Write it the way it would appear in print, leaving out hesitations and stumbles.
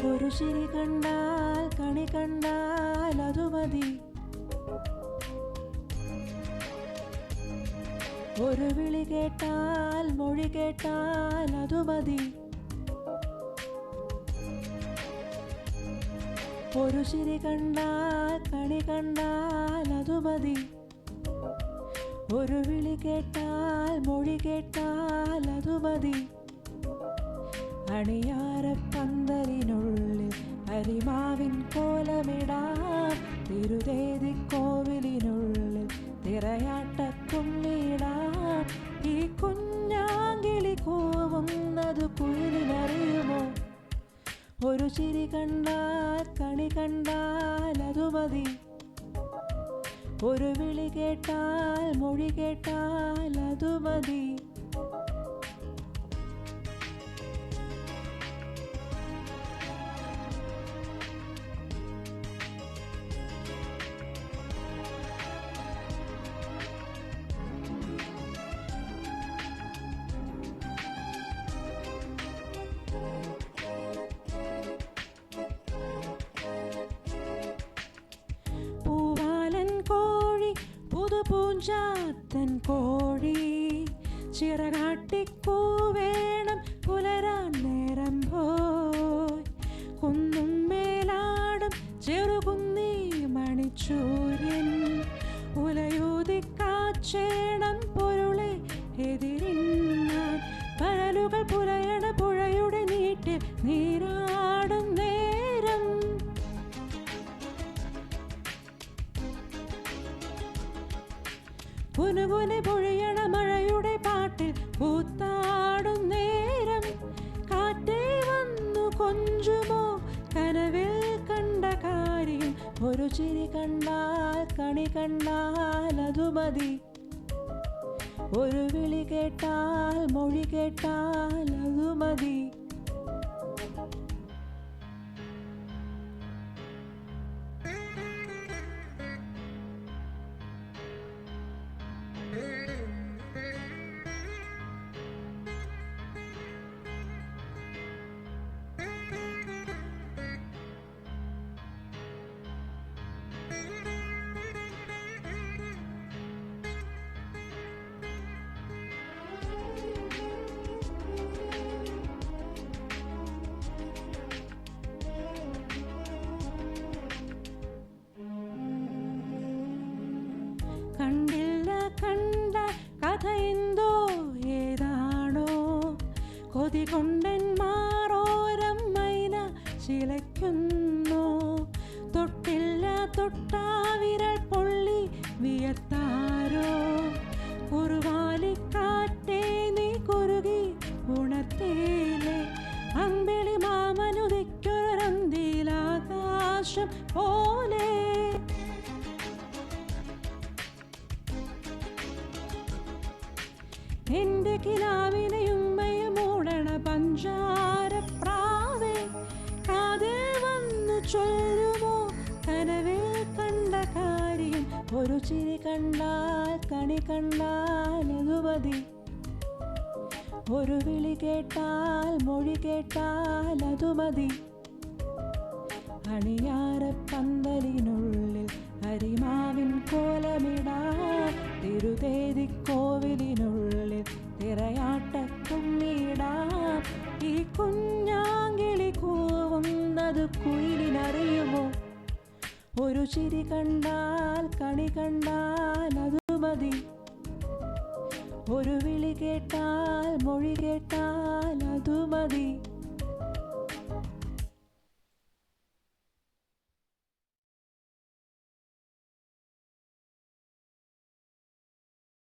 ഒരു ചിരി കണ്ടാൽ കണി കണ്ടാൽ അതു മതി. ഒരു വിളി കേട്ടാൽ മൊഴി കേട്ടാൽ അതു മതി. ഒരു ചിരി കണ്ടാൽ കണി കണ്ടാൽ അതു മതി. ഒരു വിളി കേട്ടാൽ മൊഴി കേട്ടാൽ അതു മതി. അണിയാരപ്പന്തലിനുള്ളിൽ അരിമാവിൻ കോലമിടാം. തിരുതേതിക്കോവിലിനുള്ളിൽ തിറയാട്ടക്കുമ്മിടാം. ഈ കുഞ്ഞാങ്കിളി കൂവുന്നത് കുയിലിനറിയുമോ? ഒരു ചിരി കണ്ടാൽ കണി കണ്ടാൽ അതു മതി. ഒരു വിളി കേട്ടാൽ മൊഴി കേട്ടാൽ അതു മതി. പൂഞ്ചാത്തൻ കോഴി ചിറകാട്ടിക്കൂവേണം പുലരാൻ നേരം പോയി. കുന്നും മേലാടും ചെറുകുന്നീ മണിച്ചൂര്യൻ ഉലയൂതിക്കാച്ചേണം പൊരുളെ എതിരിന്നാൻ. പരലുകൾ പുലയണ പുഴയുടെ നീട്ടിൽ നീരാടും നേരം. പുനുപുനെ പൊഴിയണ മഴയുടെ പാട്ടിൽ കൂത്താടും നേരം. കാറ്റേ വന്നു കൊഞ്ചുമോ കനവിൽ കണ്ട കാര്യം? ഒരു ചിരി കണ്ടാൽ കണി കണ്ടാൽ അതു മതി. ഒരു വിളി കേട്ടാൽ മൊഴി കേട്ടാൽ അതു മതി. കണ്ടില്ല കണ്ട കഥ എന്തോ ഏതാണോ? കൊതി കൊണ്ടൻ മാറോരം മൈന ചിലയ്ക്കുന്നു. തൊട്ടില്ല തൊട്ടാവിരൽ പൊള്ളി വിയത്താരോ? കുറുവാലിക്കാറ്റേ നീ കുറുകി ഉണർത്തേലേ? അമ്പിളി മാമനുദിക്കൊരന്തിയിലാകാശം പോലെ. എന്റെ കിനാവിനെയുമ്മയെ മൂടണ പഞ്ചാരപ്രാവേ, കാതിൽ വന്നു ചൊല്ലുമോ കനവിൽ കണ്ട കാര്യം? ഒരു ചിരി കണ്ടാൽ കണി കണ്ടാൽ അതു മതി. ഒരു വിളി കേട്ടാൽ മൊഴി കേട്ടാൽ അതു മതി. അണിയാരപ്പന്തലിനുള്ളിൽ അരിമാവിൻ കോലമിടാം. തിരുതേതിക്കോവിലിനുള്ളിൽ തിറയാട്ടക്കുമ്മിടാം. ഈ കുഞ്ഞാങ്കിളി കൂവുന്നത് കുയിലിനറിയുമോ? ഒരു ചിരി കണ്ടാൽ കണി കണ്ടാൽ അതു മതി. ഒരു വിളി കേട്ടാൽ മൊഴി കേട്ടാൽ അതു മതി.